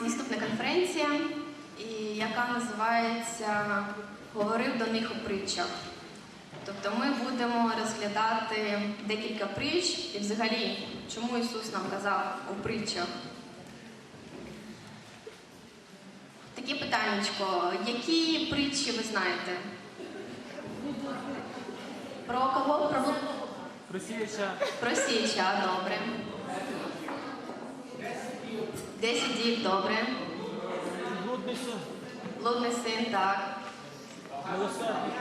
наступна конференція, яка називається «Говорив до них у притчах». Тобто ми будемо розглядати декілька притч і взагалі, чому Ісус нам казав у притчах. Таке питаннячко. Які притчі ви знаєте? Про кого? Про сіяча. Про сіяча, добре. 10 діб, добре. Блудний син. Блудний син, так. Милосердний.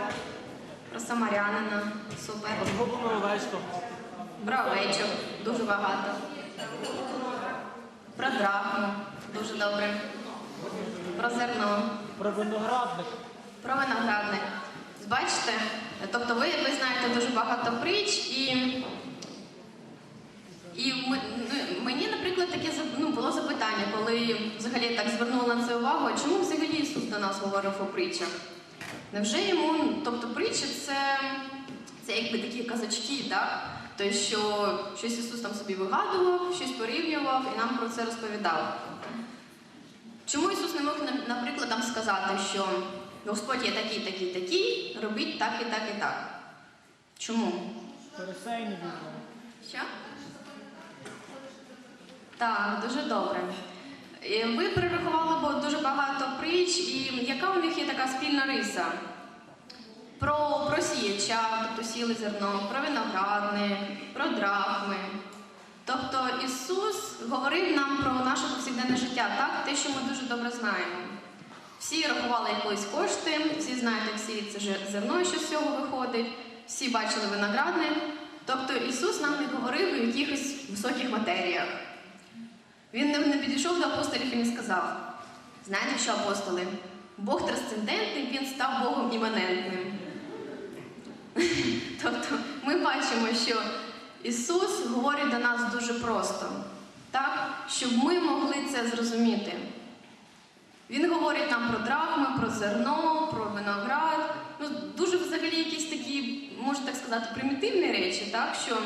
Про самарянина, супер. Розгублену овечку. Про овечок, дуже багато. Про драхму, дуже добре. Про зерно. Про виноградник. Про виноградник. Бачите? Тобто ви знаєте дуже багато притч і мені, наприклад, таке було запитання, коли взагалі я так звернула на це увагу, чому взагалі Ісус до нас говорив у притчах? Невже йому, тобто притчі це якби такі казочки, так? Тобто, що щось Ісус там собі вигадував, щось порівнював і нам про це розповідав. Чому Ісус не мог, наприклад, там сказати, що Господь є такий, такий, такий, робіть так і так і так? Чому? Фарисеї не вірили. Що? Так, дуже добре. Ви перерахували дуже багато притч, і яка у них є така спільна риса? Про сіяча, тобто сіли зерно, про виноградник, про драхми. Тобто Ісус говорив нам про наше повсякденне життя, так? Те, що ми дуже добре знаємо. Всі рахували якісь кошти, всі знають, як сіється зерно, що з цього виходить, всі бачили виноградник. Тобто Ісус нам не говорив у якихось високих матеріях. Він не підійшов до апостолів і не сказав: знаєте що, апостоли, Бог трансцендентний, Він став Богом іманентним. Тобто ми бачимо, що Ісус говорить до нас дуже просто, так? Щоб ми могли це зрозуміти. Він говорить нам про драхми, про зерно, про виноград. Дуже взагалі якісь такі, можна так сказати, примітивні речі, так? Що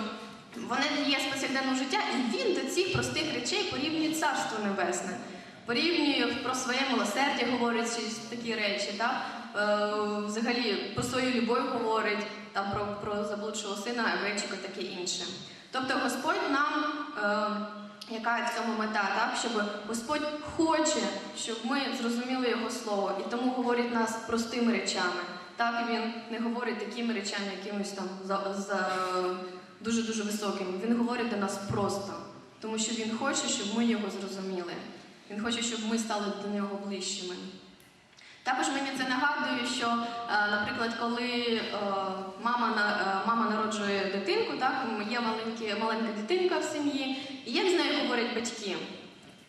вони є з повсякденного життя, і він до цих простих речей порівнює Царство Небесне. Порівнює про своє милосердя, говорить такі речі, так? Взагалі про свою любов говорить, там, про заблудшого сина, овечку і таке інше. Тобто Господь нам, яка в цьому мета, так? Щоб Господь хоче, щоб ми зрозуміли Його Слово, і тому говорить нас простими речами. Так, Він не говорить такими речами, якимось там дуже-дуже високими. Він говорить до нас просто, тому що Він хоче, щоб ми Його зрозуміли. Він хоче, щоб ми стали до Нього ближчими. Також мені це нагадує, що, наприклад, коли мама народжує дитинку, так, є маленька дитинка в сім'ї, і як з нею говорять батьки?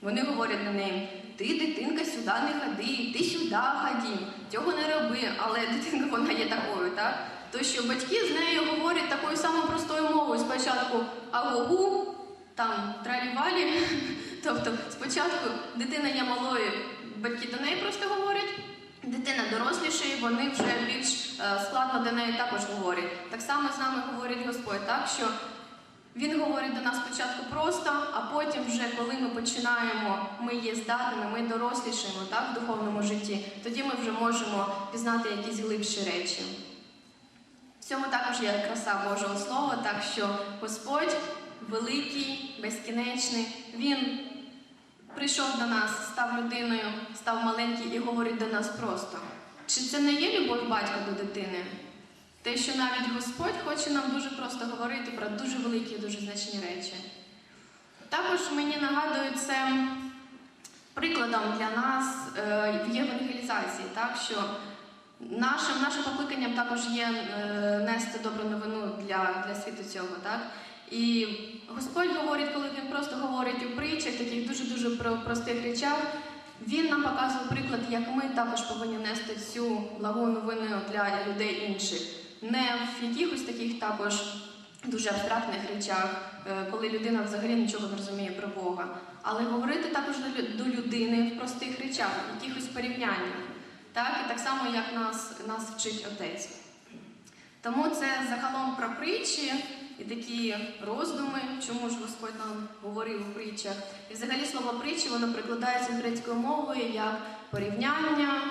Вони говорять до неї: ти, дитинка, сюди не ходи, ти сюди ходи, цього не роби, але дитинка вона є такою, так? То що батьки з нею говорять такою самою простою мовою. Спочатку агу-гу, там тралі-валі. Тобто спочатку дитина є малою, батьки до неї просто говорять, дитина дорослішає, вони вже більш складно до неї також говорять. Так само з нами говорить Господь, так, що Він говорить до нас спочатку просто, а потім вже, коли ми починаємо, ми є здатними, ми дорослішаємо, так, в духовному житті, тоді ми вже можемо пізнати якісь глибші речі. В цьому також є краса Божого Слова, так що Господь великий, безкінечний, Він прийшов до нас, став людиною, став маленький і говорить до нас просто. Чи це не є любов батька до дитини? Те, що навіть Господь хоче нам дуже просто говорити про дуже великі і дуже значні речі. Також мені нагадує це прикладом для нас в євангелізації, так, що нашим покликанням також є нести добру новину для світу цього. Так? І Господь говорить, коли Він просто говорить у притчах, таких дуже-дуже простих речах, Він нам показує приклад, як ми також повинні нести цю благу новину для людей інших. Не в якихось таких також дуже абстрактних речах, коли людина взагалі нічого не розуміє про Бога, але говорити також до людини в простих речах, в якихось порівняннях. Так? І так само, як нас вчить Отець. Тому це загалом про притчі. і такі роздуми, чому ж Господь нам говорив у притчах. І взагалі слово притчі, воно прикладається грецькою мовою як порівняння,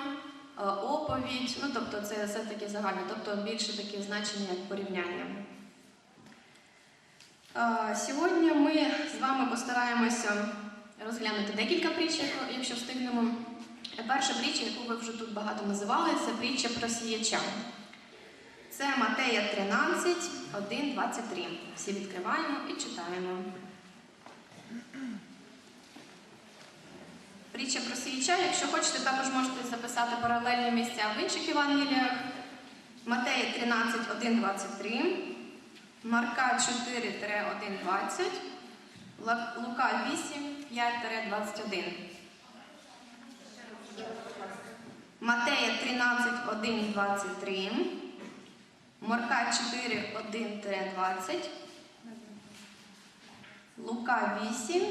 оповідь, ну тобто це все-таки загальне, тобто більше таке значення як порівняння. Сьогодні ми з вами постараємося розглянути декілька притч, якщо встигнемо. Перша притча, яку ви вже тут багато називали, це притча про сіяча. Це Матея 13, 1, 23. Всі відкриваємо і читаємо. Притча про сіяча, якщо хочете, також можете записати паралельні місця в інших Євангеліях. Матея 13, 1, 23. Марка 4, 1, 20. Лука 8, 5, 21. Матея 13, 1, 23. Марка 4, 1, 20. Лука 8.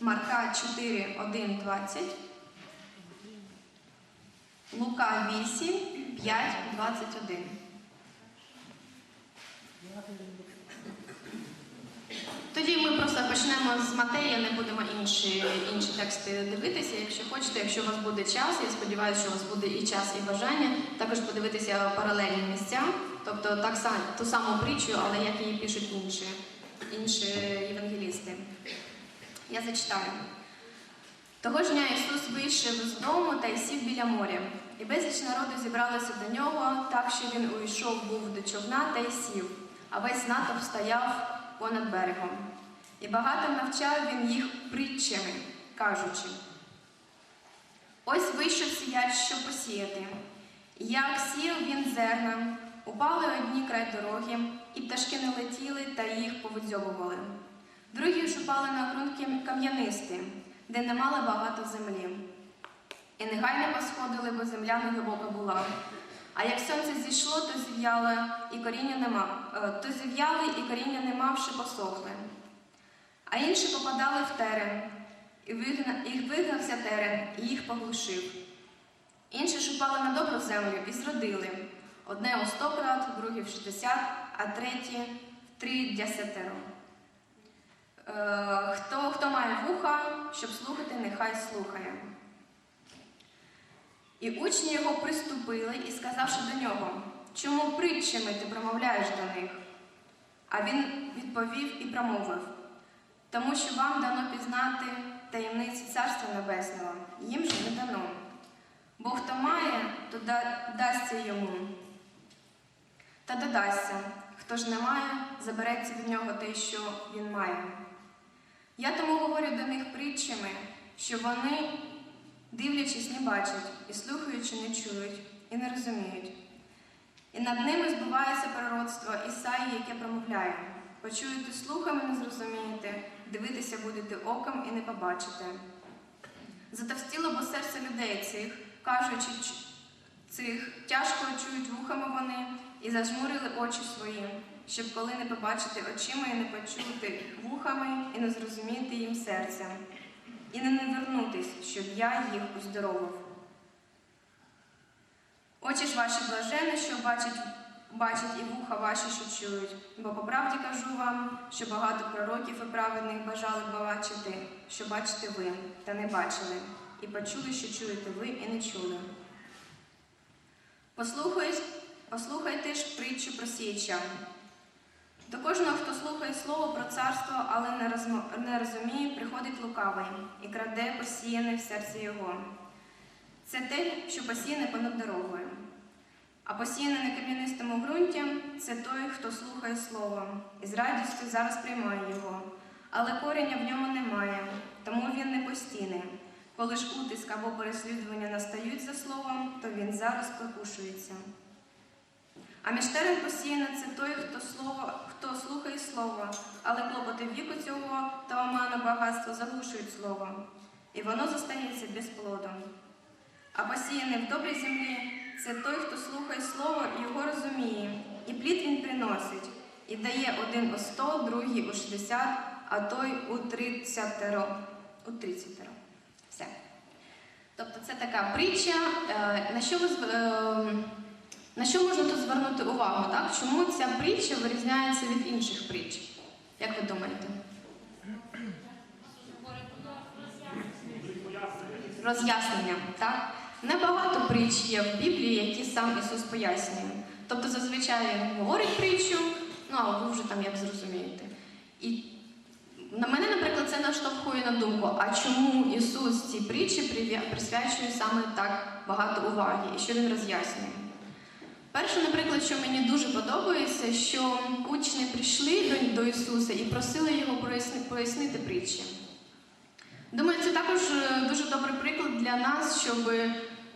Марка 4, 1, 20. Лука 8, 5, 21. Тоді ми просто почнемо з Матея, не будемо інші тексти дивитися, якщо хочете, якщо у вас буде час, я сподіваюся, що у вас буде і час, і бажання, також подивитися паралельні місця, тобто ту саму притчу, але як її пишуть інші євангелісти. Я зачитаю. Того ж дня Ісус вийшов з дому та й сів біля моря. І безліч народу зібралося до нього, так що він увійшов був до човна та й сів, а весь натовп стояв понад берегом. І багато навчав він їх притчами, кажучи: ось вийшов сіяч, щоб посіяти. І як сіяв він зерна, упали одні край дороги, і пташки не летіли та їх повидзьобували. Другі ж упали на ґрунт кам'янистий, де не мали багато землі. І негайно посходили, бо земля не глибока була. А як сонце зійшло, то зів'яли, і коріння не мавши посохли. А інші попадали в терен, і вигнався терен, і їх поглушив. Інші ж упали на добру землю і зродили. Одне у 100 крат, друге в 60, а третє в 30. Хто має вуха, щоб слухати, нехай слухає. І учні його приступили і, сказавши до нього: чому притчами ти промовляєш до них? А він відповів і промовив: тому що вам дано пізнати таємниці Царства Небесного, їм же не дано. Бо хто має, то дасться йому, та додасться. Хто ж не має, забереться від нього те, що він має. Я тому говорю до них притчами, що вони, дивлячись, не бачать, і слухаючи, не чують, і не розуміють. І над ними збувається пророцтво Ісаї, яке промовляє: почуєте слухами, не зрозумієте, дивитися будете оком і не побачите. Затовстіло бо серце людей цих, кажучи цих, тяжко чують вухами вони, і зажмурили очі свої, щоб коли не побачити очима і не почути вухами, і не зрозуміти їм серцем, і не вернутись, щоб я їх уздоровив. Очі ж ваші блажені, що бачать, і вуха ваші, що чують. Бо по правді кажу вам, що багато пророків і праведних бажали бачити, що бачите ви, та не бачили, і почули, що чуєте ви, і не чули. Послухайте ж притчу про сіяча. До кожного, хто слухає слово про царство, але не розуміє, приходить лукавий і краде посіяне в серці його. Це те, що посіяне понад дорогою. А посіяне на кам'янистому ґрунті – це той, хто слухає слово і з радістю зараз приймає його, але коріння в ньому немає, тому він не постійний. Коли ж утиск або переслідування настають за словом, то він зараз прокушується. А між терен посіяне – це той, хто слухає слово, але клопоти віку цього та оману багатства заглушують слово, і воно зостається без плоду. А посіяне в добрій землі – це той, хто слухає слово і його розуміє, і плід він приносить, і дає один у 100, другий у 60, а той у 30. Все. Тобто це така притча. На що ви На що можна тут звернути увагу? Так? Чому ця притча вирізняється від інших притч? Як ви думаєте? Роз'яснення. Так? Небагато притч є в Біблії, які сам Ісус пояснює. Тобто зазвичай Він говорить притчу, ну а ви вже там як зрозумієте. І на мене, наприклад, це наштовхує на думку, а чому Ісус цій притчі присвячує саме так багато уваги, і що Він роз'яснює? Перше, наприклад, що мені дуже подобається, що учні прийшли до Ісуса і просили Його пояснити притчі. Думаю, це також дуже добрий приклад для нас, щоб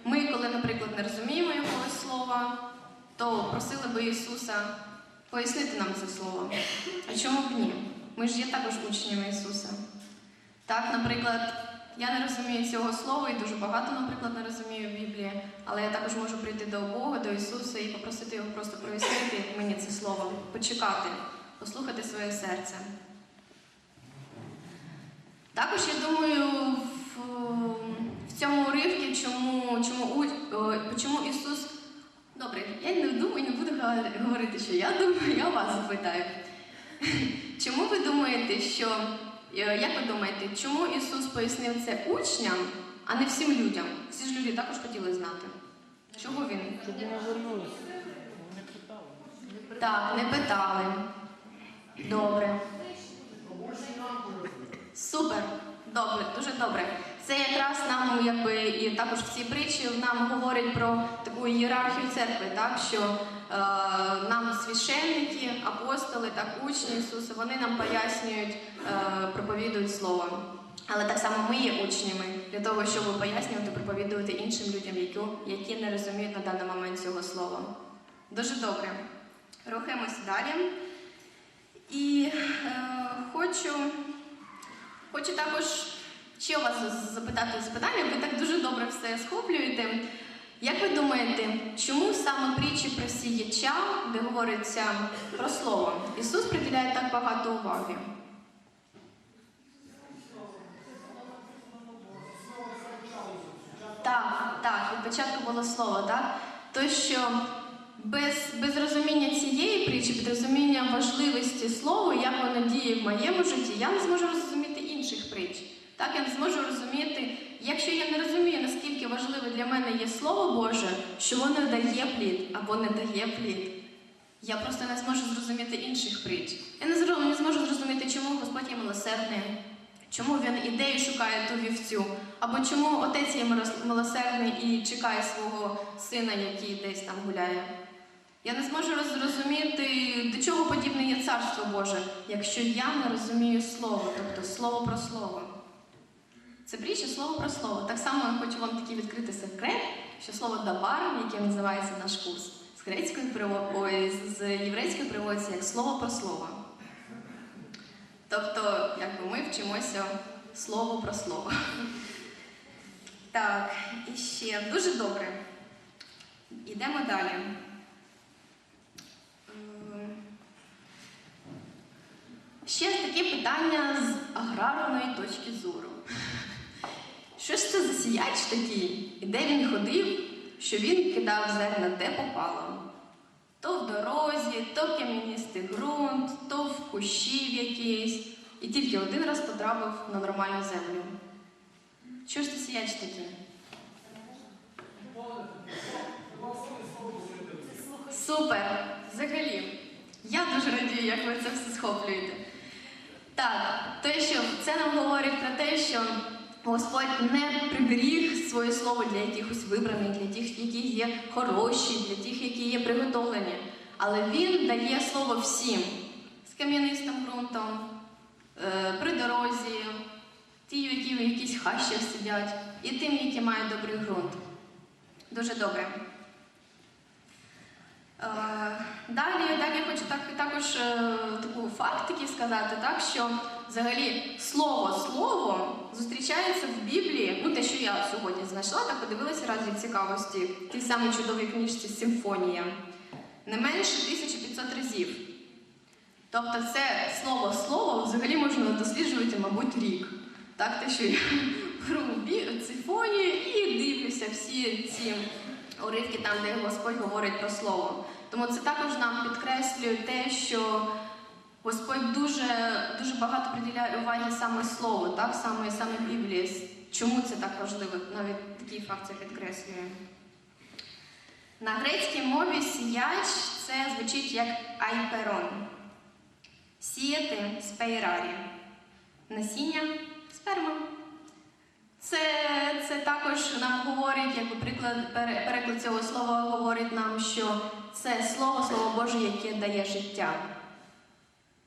ми, коли, наприклад, не розуміємо якогось слова, то просили би Ісуса пояснити нам це слово. А чому б ні? Ми ж є також учнями Ісуса. Так, наприклад, я не розумію цього слова і дуже багато, наприклад, не розумію в Біблії, але я також можу прийти до Бога, до Ісуса і попросити Його просто прояснити мені це слово, почекати, послухати своє серце. Також я думаю, в цьому уривці, чому Ісус... Добре, я не думаю, не буду говорити, що я думаю, я вас запитаю. Чому ви думаєте, як ви думаєте, чому Ісус пояснив це учням, а не всім людям? Всі ж люди також хотіли знати. Чого Він? Щоб не вернулися. Вони питали. Так, не питали. Добре. Супер. Добре, дуже добре. Це якраз нам, і також в цій притчі нам говорить про таку ієрархію церкви, так, що нам священники, апостоли, так, учні Ісуса, вони нам пояснюють, проповідують Слово. Але так само ми є учнями для того, щоб пояснювати, проповідувати іншим людям, які не розуміють на даний момент цього слова. Дуже добре. Рухаємося далі. І хочу також ще у вас запитати запитання, ви так дуже добре все схоплюєте. Як ви думаєте, чому саме притчі про сіяча, де говориться про слово, Ісус приділяє так багато уваги? Так, від початку було слово, так? То, що без розуміння цієї притчі, без розуміння важливості слова, як воно діє в моєму житті, я не зможу зрозуміти інших притч. Так, я не зможу розуміти, якщо я не розумію, наскільки важливе для мене є Слово Боже, що воно дає плід або не дає плід, я просто не зможу зрозуміти інших притч. Я не зможу зрозуміти, чому Господь є милосердний, чому Він іде і шукає ту вівцю, або чому Отець є милосердний і чекає свого сина, який десь там гуляє. Я не зможу зрозуміти, до чого подібне є Царство Боже, якщо я не розумію Слово, тобто Слово про Слово. Це притча Слово про Слово. Так само я хочу вам такий відкрити секрет, що слово «Дабар», яке називається наш курс, з єврейської переводиться як «Слово про Слово». Тобто, ми вчимося Слово про Слово. Так, і ще дуже добре. Йдемо далі. Ще таке питання з аграрної точки зору. Що ж це за сіяч такий? І де він ходив, що він кидав зерна де попало? То в дорозі, то в кам'янистий ґрунт, то в кущі якийсь. І тільки один раз потрапив на нормальну землю. Що ж це сіяч такий? Супер! Взагалі. Я дуже радію, як ви це все схоплюєте. Так, це нам говорить про те, що Господь не приберіг своє слово для якихось вибраних, для тих, які є хороші, для тих, які є приготовлені. Але Він дає слово всім. З кам'янистим ґрунтом, при дорозі, ті, які в якісь хащах сидять, і тим, які мають добрий ґрунт. Дуже добре. Далі я хочу також таку факт такий сказати, так, що взагалі слово зустрічається в Біблії, те, що я сьогодні знайшла, так подивилася разі цікавості, в тій самій чудовій книжці «Симфонія», не менше 1500 разів. Тобто це слово взагалі можна досліджувати, мабуть, рік. Так, те, що я беру «Симфонію» і дивлюся всі ці уривки там, де Господь говорить про Слово. Тому це також нам підкреслює те, що Господь дуже багато приділяє уваги саме Слову, так? Саме Біблії. Чому це так важливо? Навіть такий факт це підкреслює. На грецькій мові сіяч це звучить як айперон. Сіяти спейрарі. Насіння сперма. Це також нам говорить, якби переклад цього слова говорить нам, що це Слово Боже, яке дає життя.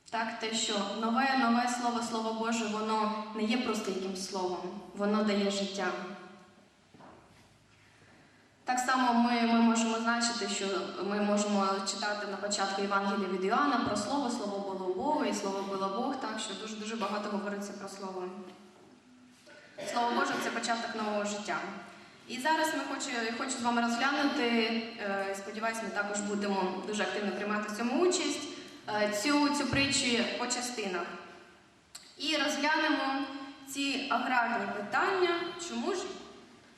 Так, те, що нове Слово Боже, воно не є просто якимсь словом, воно дає життя. Так само ми можемо значити, що ми можемо читати на початку Євангелія від Іоанна про Слово було у Бога, і Слово було Бог, так що дуже багато говориться про Слово. Слово Боже – це початок нового життя. І зараз хочу з вами розглянути, сподіваюся, ми також будемо дуже активно приймати в цьому участь, цю притчу по частинах. І розглянемо ці аграрні питання,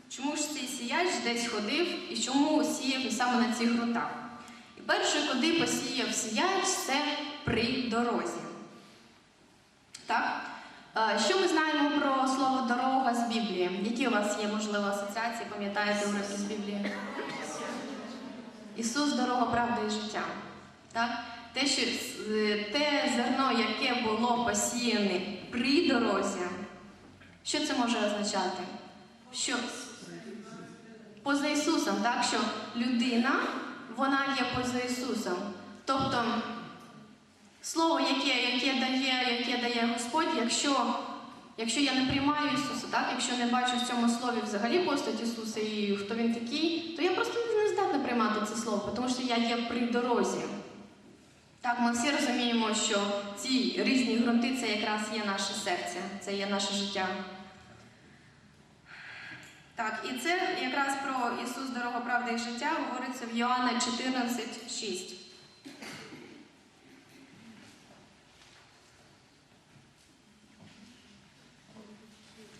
чому ж цей сіяч десь ходив і чому сіяв саме на цих ґрунтах. І перше, куди посіяв сіяч, це при дорозі. Так? Що ми знаємо про слово «дорога» з Біблії? Які у вас є, можливо, асоціації, пам'ятаєте уривки з Біблії? Ісус – дорога, правда і життя. Так? Те зерно, яке було посіяне при дорозі, що це може означати? Що поза Ісусом, так? Що людина, вона є поза Ісусом. Тобто, Слово, яке дає Господь, якщо я не приймаю Ісуса, так? Якщо не бачу в цьому слові взагалі постать Ісуса і хто Він такий, то я просто не здатна приймати це слово, тому що я є при дорозі. Так, ми всі розуміємо, що ці різні ґрунти – це якраз є наше серце, це є наше життя. Так, і це якраз про Ісус, дорога, правда і життя говориться в Йоанна 14:6.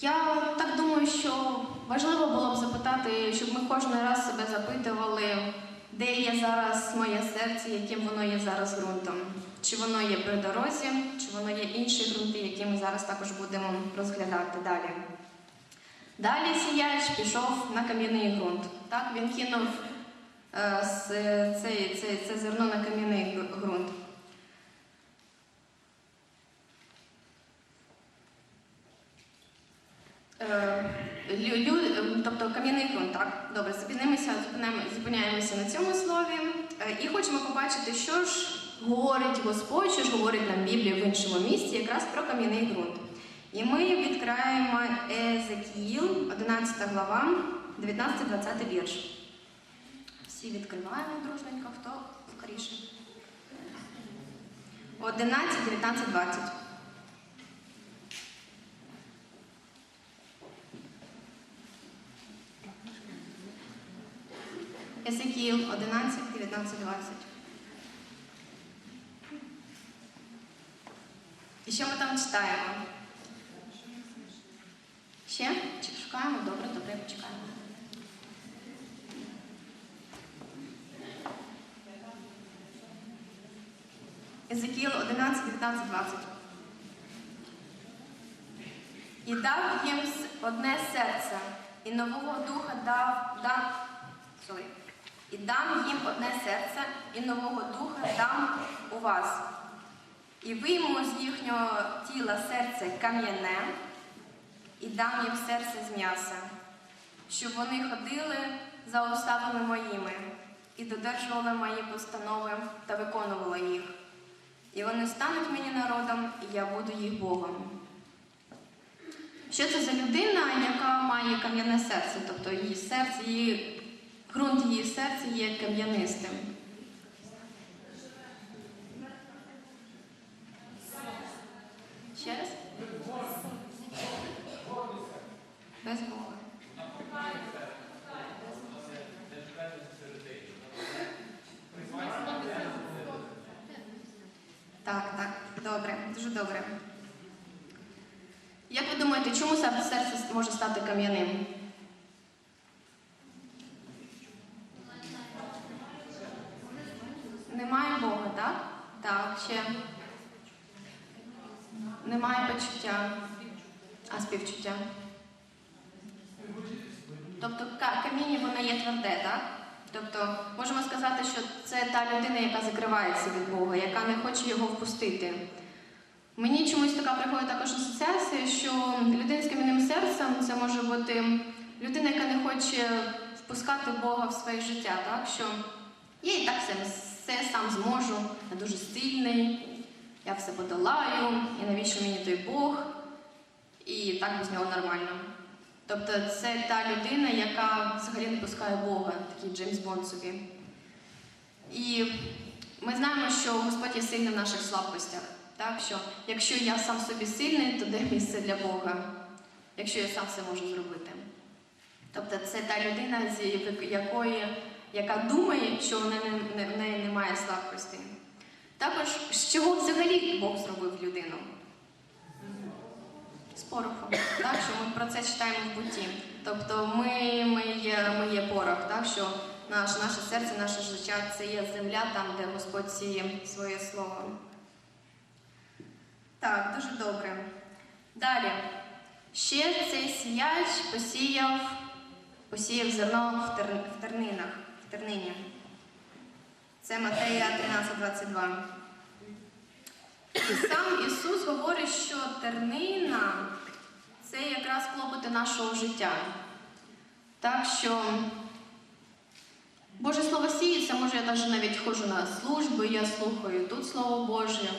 Я так думаю, що важливо було б запитати, щоб ми кожен раз себе запитували, де є зараз моє серце, яким воно є зараз ґрунтом. Чи воно є при дорозі, чи воно є інші ґрунти, які ми зараз також будемо розглядати далі. Далі сіяч пішов на кам'яний ґрунт. Так, він кинув це зерно на кам'яний ґрунт. Тобто кам'яний ґрунт, так? Добре, зупиняємося на цьому слові. І хочемо побачити, що ж говорить Господь, що ж говорить нам Біблія в іншому місці, якраз про кам'яний ґрунт. І ми відкриваємо Езекіїл, 11 глава, 19-20 вірш. Всі відкриваємо дружненько, хто скоріше. 11, 19, 20. Езекіїл 11, 19, 20. І що ми там читаємо? Ще? Шукаємо? Добре, почекаємо. Езекіїл 11, 19, 20. І дав їм одне серце, і нового духа І дам їм одне серце, і нового духа дам у вас. І вийму з їхнього тіла серце кам'яне, і дам їм серце з м'яса, щоб вони ходили за уставами моїми, і додержували мої постанови та виконували їх. І вони стануть мені народом, і я буду їх Богом. Що це за людина, яка має кам'яне серце? Тобто ґрунт її серця є кам'янистим. Ще раз? Без Бога. Так, добре, дуже добре. Як ви думаєте, чому серце може стати кам'яним? співчуття. Співчуття. Тобто каміння, воно є тверде, так? Тобто, можемо сказати, що це та людина, яка закривається від Бога, яка не хоче його впустити. Мені чомусь така приходить також асоціація, що людина з кам'яним серцем – це може бути людина, яка не хоче впускати Бога в своє життя, так? Що я і так все сам зможу, я дуже сильний, я все подолаю, і навіщо мені той Бог, і так без нього нормально. Тобто це та людина, яка взагалі не пускає Бога, такий Джеймс Бонд собі. І ми знаємо, що Господь є сильним в наших слабкостях. Так, що якщо я сам собі сильний, то де місце для Бога, якщо я сам все можу зробити. Тобто це та людина, яка думає, що в неї немає слабкості. Також, з чого взагалі Бог зробив людину? З пороху. Так, що ми про це читаємо в Бутті. Тобто ми є порох, так, що наше серце, наше життя – це є земля, там, де Господь сіє своє слово. Так, дуже добре. Далі. Ще цей сіяч посіяв зерно в тернині. Це Матея 13:22. І сам Ісус говорить, що тернина – це якраз клопоти нашого життя. Так що Боже Слово сіється, може я навіть ходжу на служби, я слухаю тут Слово Боже.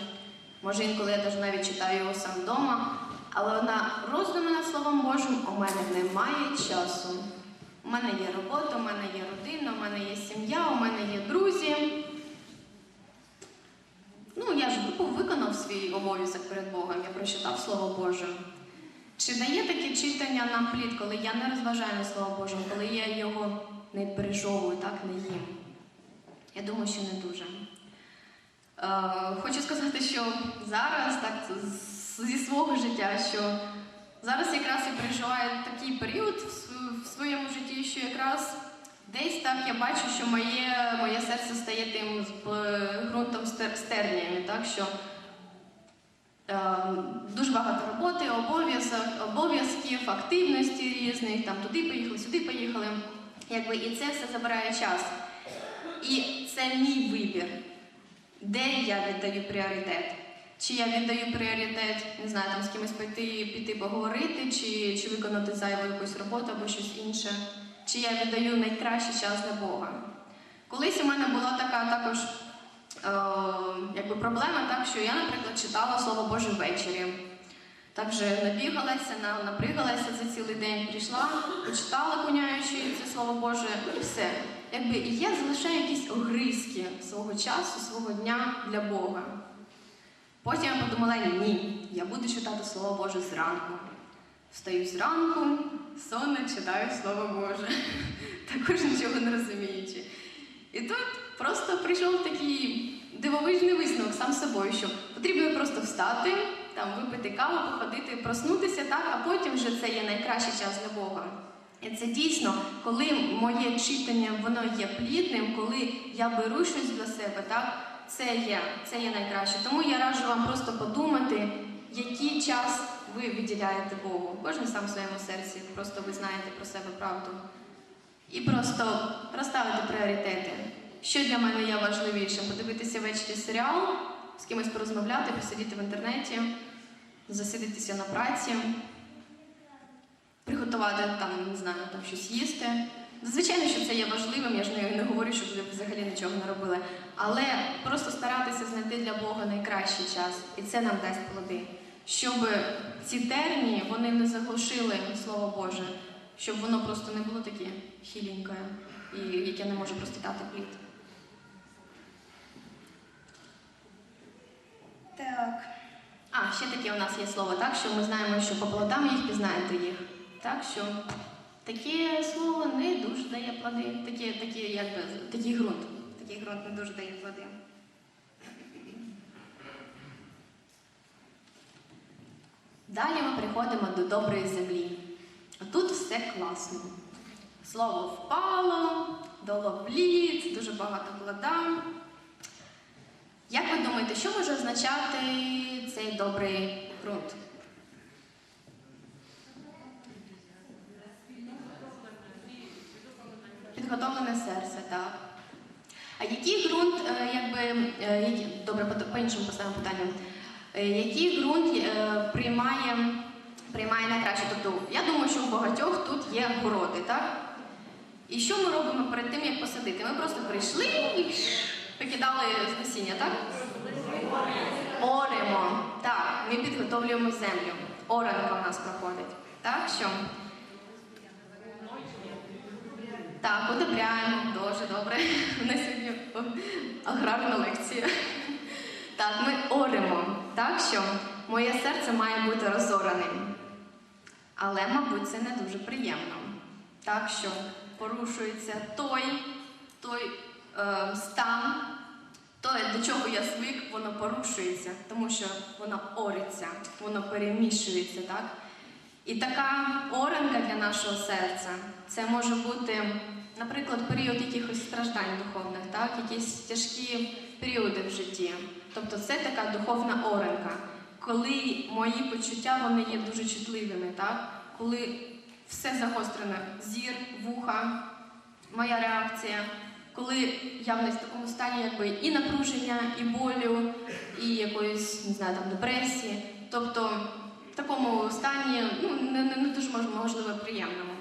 Може інколи я навіть читаю його сам вдома. Але на роздуми над Словом Божим у мене немає часу. У мене є робота, у мене є родина, у мене є сім'я, у мене є друзі. Я ж виконав свій обов'язок перед Богом, я прочитав Слово Боже. Чи дає таке читання нам плід, коли я не розважаю на Слово Боже, коли я його не пережовую, так, не їм? Я думаю, що не дуже. Хочу сказати, що зараз, так, зі свого життя, що зараз якраз я переживаю такий період в своєму житті, що якраз десь так я бачу, що моє серце стає тим ґрунтом з терніями, так, що дуже багато роботи, обов'язків, активності різних, там туди поїхали, сюди поїхали, і це все забирає час. І це мій вибір, де я віддаю пріоритет. Чи я віддаю пріоритет, не знаю, там з кимось піти поговорити, чи виконати зайву якусь роботу або щось інше. Чи я віддаю найкращий час для Бога. Колись у мене була така також проблема, так, що я, наприклад, читала Слово Боже ввечері. Так вже набігалася, напригалася за цілий день, прийшла, почитала, куняючи це Слово Боже, і все. І я залишаю якісь огризки свого часу, свого дня для Бога. Потім я подумала, ні, я буду читати Слово Боже зранку. Встаю зранку, сонно читаю Слово Боже, також нічого не розуміючи. І тут просто прийшов такий дивовижний висновок сам собою, що потрібно просто встати, там, випити каву, походити, проснутися, так, а потім вже це є найкращий час для Бога. І це дійсно, коли моє читання, воно є плідним, коли я беру щось для себе, так, це є найкраще. Тому я раджу вам просто подумати, який час ви виділяєте Богу. Кожен сам в своєму серці, просто ви знаєте про себе правду. І просто розставити пріоритети. Що для мене є важливішим? Подивитися ввечері серіал, з кимось порозмовляти, посидіти в інтернеті, засидитися на праці, приготувати там щось їсти. Звичайно, що це є важливим, я ж не говорю, щоб ви взагалі нічого не робили. Але просто старатися знайти для Бога найкращий час. І це нам дасть плоди. Щоб ці терні, вони не заглушили Слово Боже. Щоб воно просто не було таке хіленьке, яке не може просто дати плід. Так. Ще таке у нас є слово, так, що ми знаємо, що по плодам їх пізнаєте їх. Так, що таке слово не дуже дає плоди, такий ґрунт. Такий ґрунт не дуже дає плоди. Далі ми переходимо до доброї землі. Тут все класно. Слово впало, дало в лід, дуже багато плода. Як ви думаєте, що може означати цей добрий ґрунт? Підготовлене серце, так. А який ґрунт, добре, по-іншому поставимо питання. Який ґрунт приймає найкраще? Тобто, я думаю, що у багатьох тут є городи, так? І що ми робимо перед тим, як посадити? Ми просто прийшли і покидали насіння, так? Оремо. Так, ми підготовлюємо землю. Оранка у нас проходить. Так, що? Так, удобряємо. Дуже добре. У нас сьогодні аграрна лекція. Так, ми оремо. Так, що моє серце має бути розораним. Але, мабуть, це не дуже приємно. Так, що порушується той стан, до чого я звик, воно порушується, тому що воно ориться, воно перемішується, так? І така оранка для нашого серця, це може бути, наприклад, період якихось страждань духовних, так? Якісь тяжкі періоди в житті. Тобто це така духовна оранка, коли мої почуття, вони є дуже чутливими, так? Коли все загострене, зір, вуха, моя реакція, коли я в такому стані і напруження, і болю, і якоїсь, не знаю, там, депресії. Тобто в такому стані, не дуже, можливо, приємному.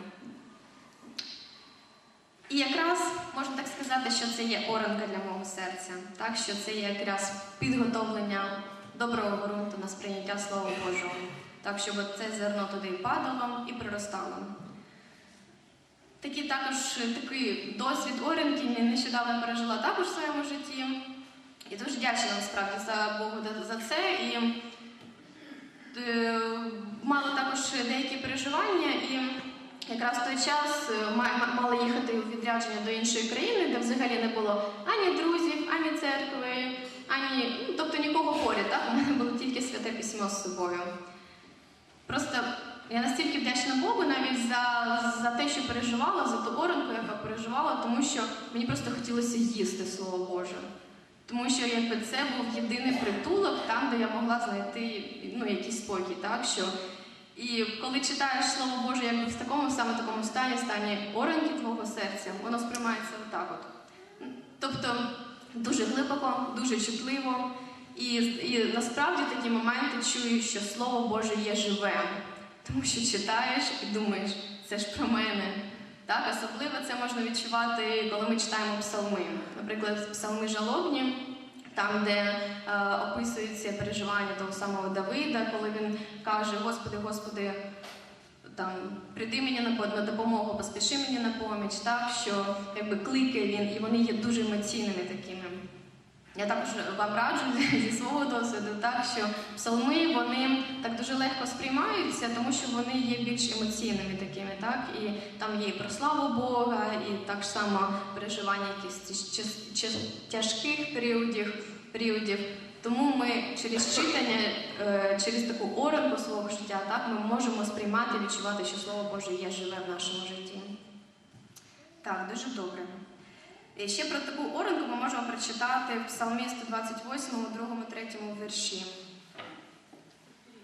І якраз можна так сказати, що це є оранка для мого серця, так? Що це є якраз підготовлення доброго ґрунту на сприйняття Слова Божого. Так, щоб це зерно туди падало і приростало. Такий досвід оранки нещодавно пережила також в своєму житті. І дуже вдячна, насправді, за Богу за це. І мала також деякі переживання. І якраз в той час мала їхати у відрядження до іншої країни, де взагалі не було ані друзів, ані церкви, тобто нікого поряд. Так? У мене було тільки Святе Письмо з собою. Просто я настільки вдячна Богу навіть за те, що переживала, за ту оранку, яка переживала, тому що мені просто хотілося їсти Слово Боже. Тому що це був єдиний притулок там, де я могла знайти якийсь спокій. Так? І коли читаєш Слово Боже в такому стані оранки твого серця, воно сприймається отак от. Тобто дуже глибоко, дуже чутливо. І насправді такі моменти чуєш, що Слово Боже є живе. Тому що читаєш і думаєш, це ж про мене. Так? Особливо це можна відчувати, коли ми читаємо псалми. Наприклад, псалми жалобні, там, де описуються переживання того самого Давида, коли він каже: Господи, Господи, прийди мені на допомогу, поспіши мені на поміч, так? Що кликає він, і вони є дуже емоційними такими. Я також вам раджу зі свого досвіду, так, що псалми, вони так дуже легко сприймаються, тому що вони є більш емоційними такими, так, і там є і про славу Бога, і так само переживання якихось тяжких періодів. Тому ми через читання, через таку оранку свого життя, так, ми можемо сприймати, відчувати, що Слово Боже є живе в нашому житті. Так, дуже добре. І ще про таку оранку ми можемо прочитати в Псалмі 128, 2, 3 вірші.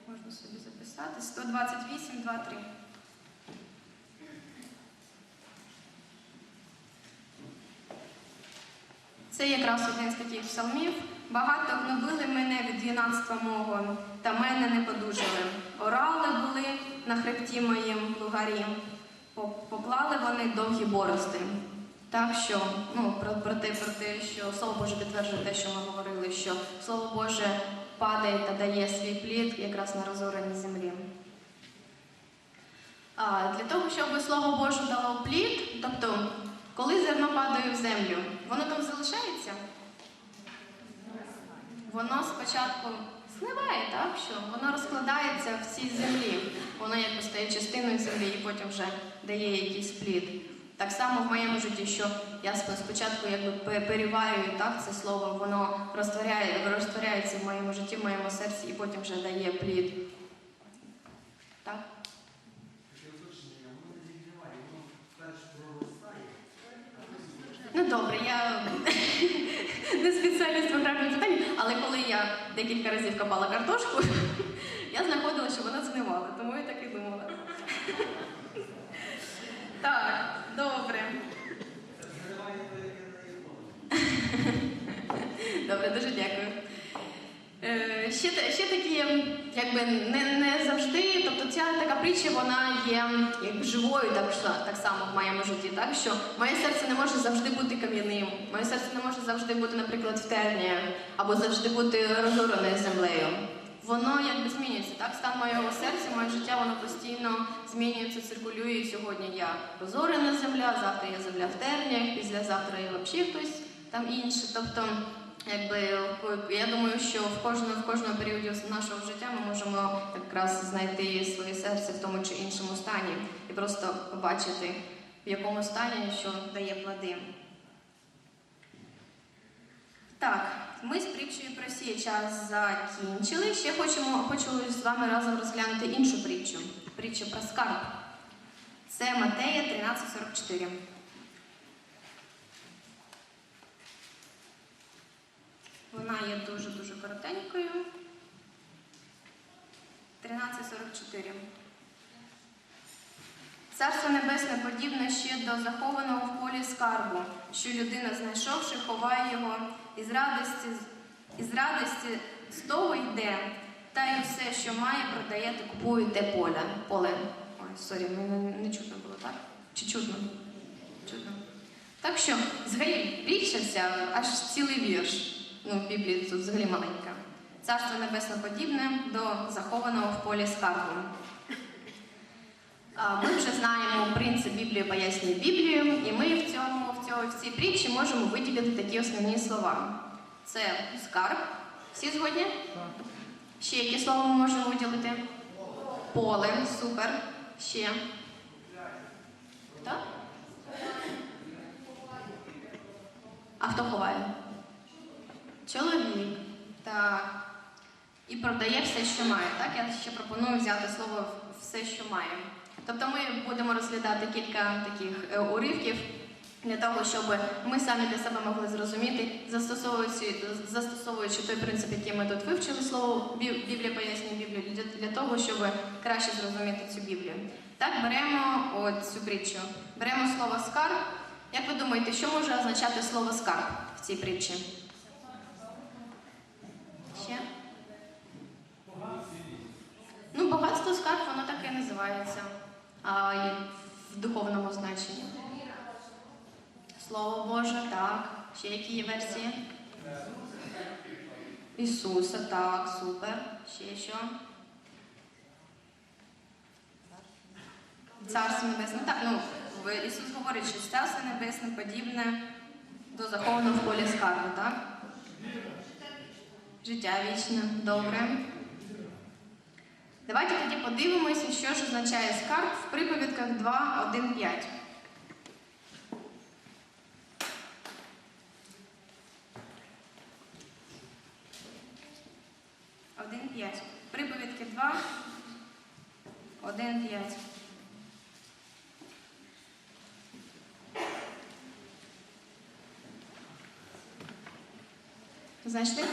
Можна собі записати. 128, 2, 3. Це якраз один з таких псалмів. «Багато гнобили мене від юнацтва мого, та мене не подужали. Орали були на хребті моїм лугарі, поклали вони довгі борозди». Так, що, про те, що Слово Боже підтверджує те, що ми говорили, що Слово Боже падає та дає свій плід якраз на розораній землі. Для того, щоб Слово Боже дало плід, тобто, коли зерно падає в землю, воно там залишається? Воно спочатку зливає, так, що воно розкладається в цій землі. Воно стає частиною землі і потім вже дає якийсь плід. Так само в моєму житті, що я спочатку переварюю, так, це слово, воно розтворяється в моєму житті, в моєму серці і потім вже дає плід. Так? Добре, я не спеціаліст в аграрному питанні, але коли я декілька разів копала картошку, я знаходила, що вона згнивала, тому я так і думала. Так, добре. Добре, дуже дякую. Ще такі, якби не завжди, тобто ця така притча, вона є якби живою так само в моєму житті, так, що моє серце не може завжди бути кам'яним, моє серце не може завжди бути, наприклад, в терні, або завжди бути розорене землею. Воно якби змінюється, так, стан моєго серця, моє життя, воно постійно змінюється, циркулює, і сьогодні я розорена земля, завтра я земля в тернях, післязавтра я взагалі хтось там інший, тобто якби, я думаю, що в кожному періоді нашого життя ми можемо якраз знайти своє серце в тому чи іншому стані і просто побачити, в якому стані, що дає плоди. Так, ми з притчею про час закінчили. Ще хочу з вами разом розглянути іншу притчу. Притча про скарб. Це Матея 13:44. Вона є дуже-дуже коротенькою. 13:44. Царство Небесне подібне ще до захованого в полі скарбу, що людина, знайшовши, ховає його, із радості з того йде, та й усе, що має, продає та купує те поле. Ой, сорі, не чутно було, так? Чи чутно? Чутно. Так що, взагалі, притча вся, аж цілий вірш. В Біблії тут взагалі маленька. Царство Небесне подібне до захованого в полі скарбу. Ми вже знаємо принцип Біблії пояснює Біблію, і ми в цій притчі можемо виділити такі основні слова. Це скарб. Всі згодні? Ще які слова ми можемо виділити? Поле. Супер. Ще. Так? А хто ховає? Чоловік. Так. І продає все, що має. Так? Я ще пропоную взяти слово «все, що має». Тобто ми будемо розглядати кілька таких уривків для того, щоб ми самі для себе могли зрозуміти, застосовуючи той принцип, який ми тут вивчили, слово «Біблія пояснює Біблію», для того, щоб краще зрозуміти цю Біблію. Так, беремо цю притчу. Беремо слово «скарб». Як ви думаєте, що може означати слово «скарб» в цій притчі? Ще? Багатство, скарб, воно так і називається в духовному значенні. Слово Боже, так. Ще які є версії? Ісуса, так, супер. Ще що? Царство Небесне. Так, Ісус говорить, що Царство Небесне подібне до захованого в полі скарбу, так? Життя вічне, добре. Давайте тоді подивимося, що ж означає скарб в приповідках 2:1-5. 1:5. Приповідки 2:1-5. Знайшли?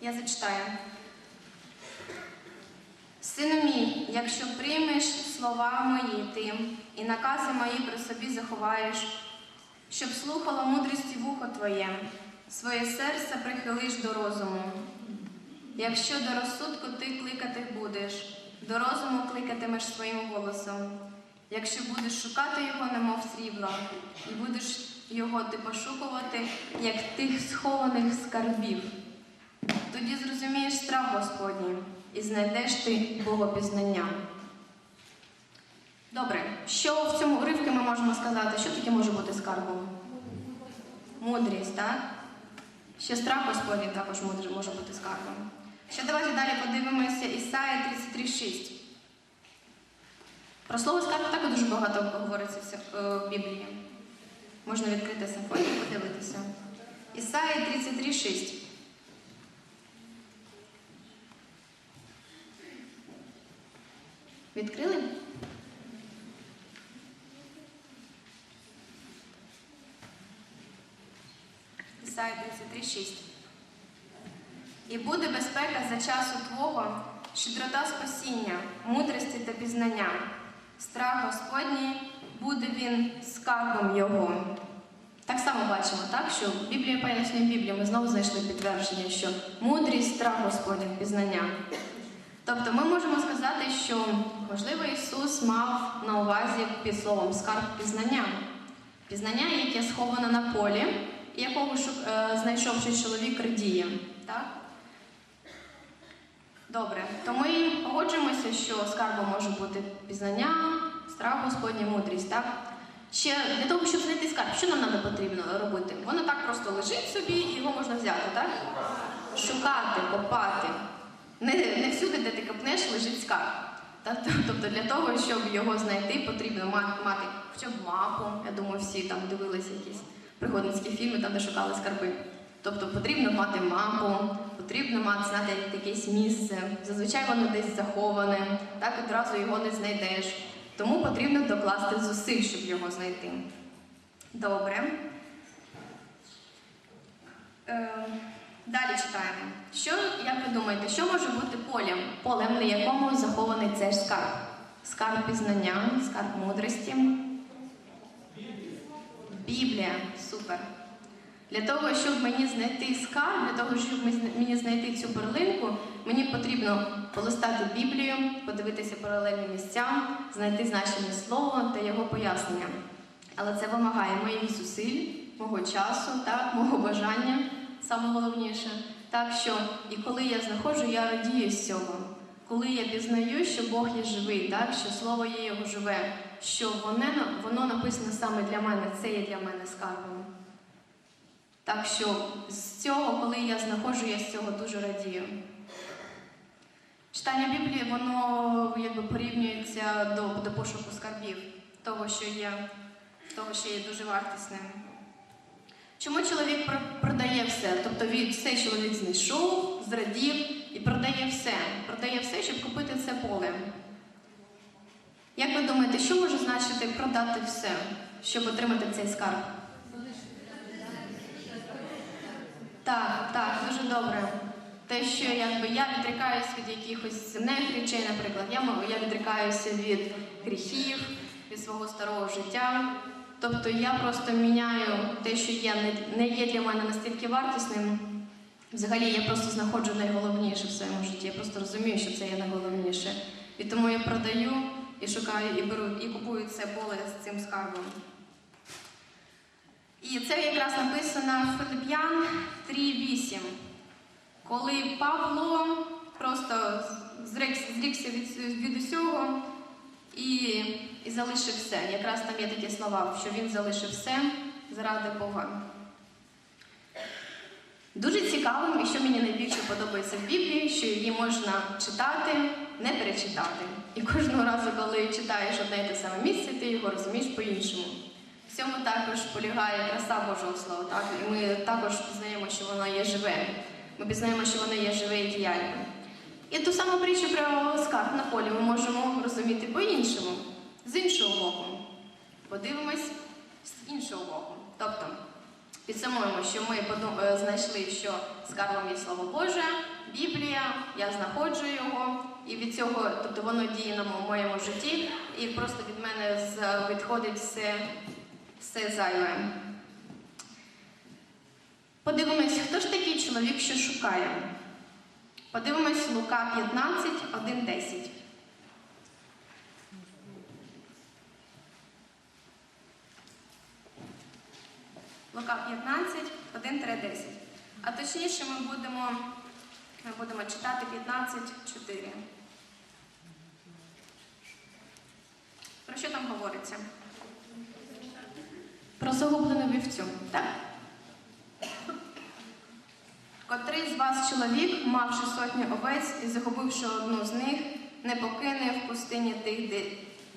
Я зачитаю. Сину мій, якщо приймеш слова мої ти, і накази мої при собі заховаєш, щоб слухала мудрості вухо твоє, своє серце прихилиш до розуму. Якщо до розсудку ти кликати будеш, до розуму кликатимеш своїм голосом. Якщо будеш шукати його, немов срібла, і будеш його ти пошукувати, як тих схованих скарбів, тоді зрозумієш страх Господній і знайдеш ти Богопізнання. Добре, що в цьому уривку ми можемо сказати? Що таке може бути скарбом? Мудрість, так? Ще страх Господній також може бути скарбом. Ще давайте далі подивимося Ісая 33:6. Про слово скарб також дуже багато говориться в Біблії. Можна відкрити симфонію і подивитися. Ісая 33:6. Відкрили? Ісая 33:6. І буде безпека за часу твого, щедрота спасіння, мудрості та пізнання. Страх Господній, буде він скарбом його. Так само бачимо, так, що Біблія пояснює Біблію, ми знову знайшли підтвердження, що мудрість, страх Господніх, пізнання. Тобто ми можемо сказати, що, можливо, Ісус мав на увазі під словом скарб пізнання. Пізнання, яке сховане на полі, і якого знайшовши чоловік радіє. Так? Добре, то ми погоджуємося, що скарбом може бути пізнання, страх Господній, мудрість. Так? Ще для того, щоб знайти скарб, що нам треба потрібно робити? Воно так просто лежить собі і його можна взяти, так? Шукати, копати. Не всюди, де ти копнеш, лежить скарб. Тобто для того, щоб його знайти, потрібно мати хоча б мапу. Я думаю, всі там дивилися якісь пригодницькі фільми, там де шукали скарби. Тобто потрібно мати мапу, потрібно знати якесь місце. Зазвичай воно десь заховане, так одразу його не знайдеш. Тому потрібно докласти зусиль, щоб його знайти. Добре. Далі читаємо. Як ви думаєте, що може бути полем, на якому захований цей скарб? Скарб пізнання, скарб мудрості. Біблія. Супер. Для того, щоб мені знайти скарб, для того, щоб мені знайти цю перлинку, мені потрібно полистати Біблію, подивитися паралельні місця, знайти значення слова та його пояснення. Але це вимагає моїх зусиль, мого часу, так, мого бажання, саме головніше. Так що, і коли я знаходжу, я радію з цього. Коли я пізнаю, що Бог є живий, так, що Слово є Його живе, що воно написано саме для мене, це є для мене скарбом. Так що з цього, коли я знаходжу, я з цього дуже радію. Читання Біблії, воно порівнюється до пошуку скарбів, того, що є дуже вартісним. Чому чоловік продає все? Тобто все чоловік знайшов, зрадів і продає все. Продає все, щоб купити це поле. Як ви думаєте, що може значити продати все, щоб отримати цей скарб? Так, дуже добре. Те, що я відрікаюся від якихось земних речей, наприклад, я відрікаюся від гріхів, від свого старого життя. Тобто я просто міняю те, що не є для мене настільки вартісним. Взагалі я просто знаходжу найголовніше в своєму житті. Я просто розумію, що це є найголовніше. І тому я продаю, і шукаю, і беру, і купую це поле з цим скарбом. І це якраз написано в Филип'ян 3:8. Коли Павло просто зрікся від усього і залишив все. Якраз там є такі слова, що він залишив все заради Бога. Дуже цікавим, і що мені найбільше подобається в Біблії, що її можна читати, не перечитати. І кожного разу, коли читаєш одне і те саме місце, ти його розумієш по-іншому. В цьому також полягає краса Божого Слова, так? І ми також пізнаємо, що воно є живе. Ми пізнаємо, що воно є живе і діяльне. І ту саму притчу про скарб на полі ми можемо розуміти по-іншому, з іншого боку. Подивимось з іншого боку. Тобто, підсумуємо, що ми знайшли, що скарбом є Слово Боже, Біблія, я знаходжу його, і від цього, тобто воно діє на моєму житті, і просто від мене відходить все зайве. Подивимось, хто ж такий чоловік, що шукає? Подивимось Лука 15, 1-10. Лука 15, 1-10. А точніше ми будемо читати 15:4. Про що там говориться? Про загублену вівцю, так? Котрий з вас чоловік, мавши 100 овець і загубивши одну з них, не покине в пустині тих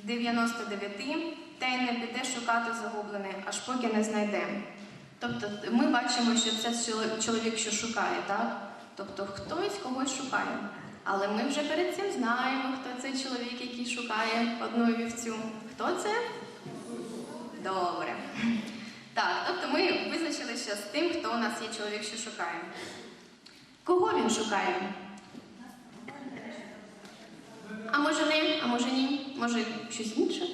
99, та й не піде шукати загублене, аж поки не знайде. Тобто ми бачимо, що це чоловік, що шукає, так? Тобто хтось когось шукає. Але ми вже перед цим знаємо, хто цей чоловік, який шукає одну вівцю. Хто це? Добре. Так, тобто ми визначилися з тим, хто у нас є чоловік, що шукає. Кого він шукає? А може не, а може ні? Може щось інше?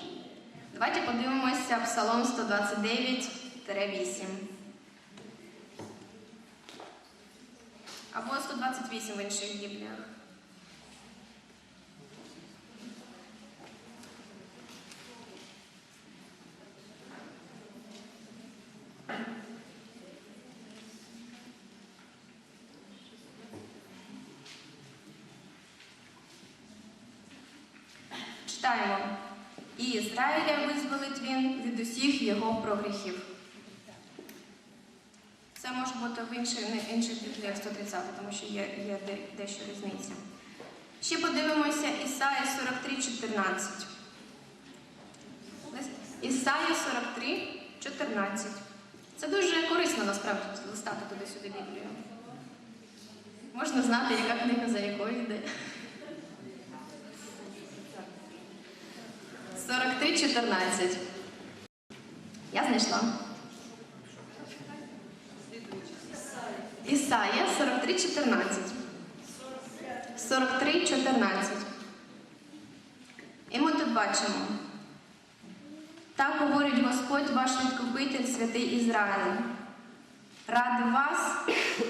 Давайте подивимося Псалом 129, Або 128 в інших бібліях. Читаємо. І Ізраїля визволить він від усіх його прогріхів. Це може бути в інших бібліях 130, тому що є дещо різниця. Ще подивимося Ісая 43:14. Ісая 43:14. Це дуже корисно, насправді, листати туди-сюди Біблію. Можна знати, яка книга за якою йде. 43:14. Я знайшла. Ісая 43:14. 43:14. І ми тут бачимо. Так говорить Господь, ваш відкупитель, святий Ізраїль. Ради вас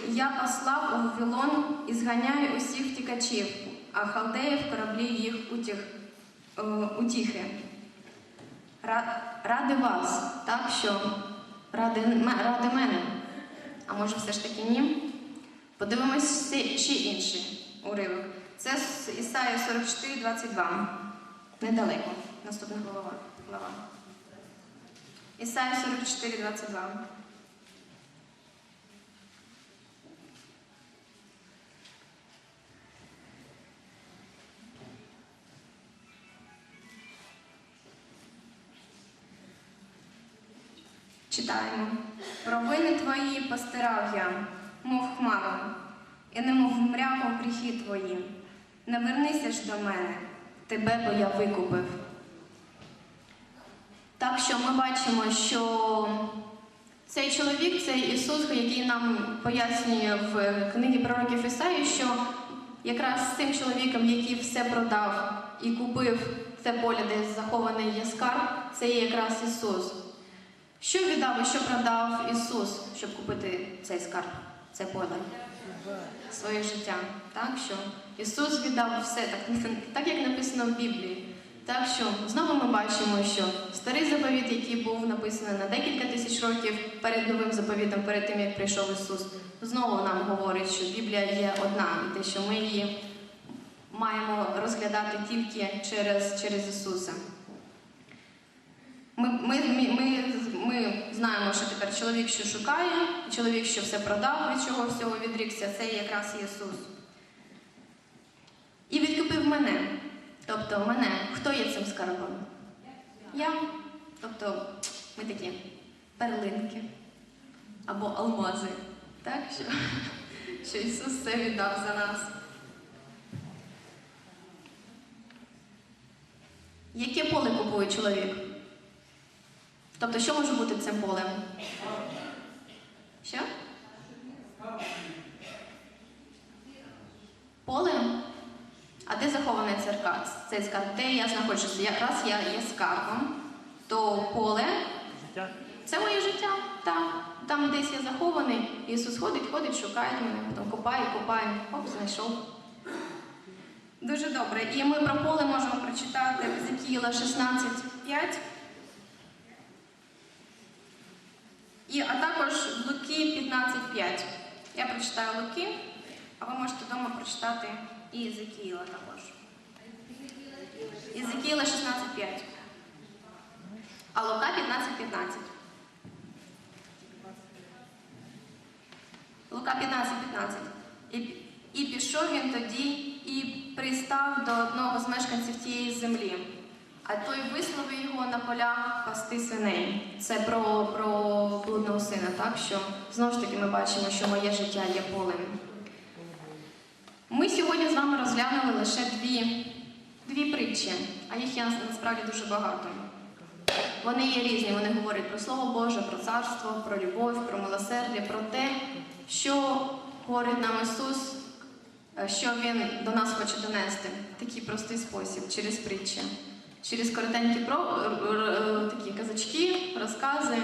я послав у Вавилон і зганяю усіх втікачів, а халдеїв кораблі їх утіхи. Ради вас, так що ради мене. А може все ж таки ні? Подивимось ще інший уривок. Це з Ісая 44:22. Недалеко. Наступна глава. Ісая 44:22. Читаємо. Провини твої постирав я, мов хмару, і немов мряку гріхи твої. Не вернися ж до мене, тебе бо я викупив. Так що ми бачимо, що цей чоловік, цей Ісус, який нам пояснює в книгі пророків Ісаї, що якраз з цим чоловіком, який все продав і купив це поле, де захований є скарб, це є якраз Ісус. Що віддав і що продав Ісус, щоб купити цей скарб, це поле? Своє життя. Так що Ісус віддав все, так як написано в Біблії. Так що знову ми бачимо, що старий заповіт, який був написаний на декілька тисяч років перед новим заповітом, перед тим, як прийшов Ісус, знову нам говорить, що Біблія є одна, і те, що ми її маємо розглядати тільки через Ісуса. Ми знаємо, що тепер чоловік, що шукає, чоловік, що все продав, від чого всього відрікся, це якраз Ісус. І відкупив мене. Тобто мене. Хто є цим скарбом? Я. Тобто ми такі перлинки або алмази. Так? Що Ісус все віддав за нас. Яке поле купує чоловік? Тобто, що може бути цим полем? Що? Поле? А де захований цей скарб? Де я знаходжуся? Якраз я є скарбом. То поле – це моє життя. Там десь я захований. Ісус ходить, шукає мене, потім копає. Оп, знайшов. Дуже добре. І ми про поле можемо прочитати в Єзекіїла 16:5. А також в Луки 15:5. Я прочитаю Луки, а ви можете вдома прочитати і Єзекіїла також. Єзекіїла 16:5. А Лука 15:15. Лука 15:15. І пішов він тоді і пристав до одного з мешканців тієї землі. А той висловив його на полях пасти свиней. Це про блудного сина, так? Що, знову ж таки, ми бачимо, що моє життя є полем. Ми сьогодні з вами розглянули лише дві притчі, а їх є насправді дуже багато. Вони є різні, вони говорять про Слово Боже, про царство, про любов, про милосердя, про те, що говорить нам Ісус, що Він до нас хоче донести в такий простий спосіб, через притчі. Через коротенькі такі казочки, розкази.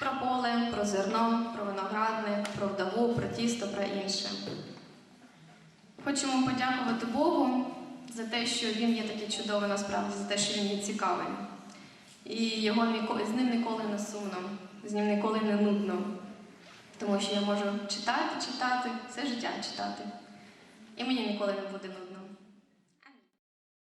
Про поле, про зерно, про виноградник, про вдову, про тісто, про інше. Хочемо подякувати Богу за те, що Він є такий чудовий насправді, за те, що Він є цікавий. І з ним ніколи не сумно, з ним ніколи не нудно. Тому що я можу читати, все життя читати. І мені ніколи не буде нудно.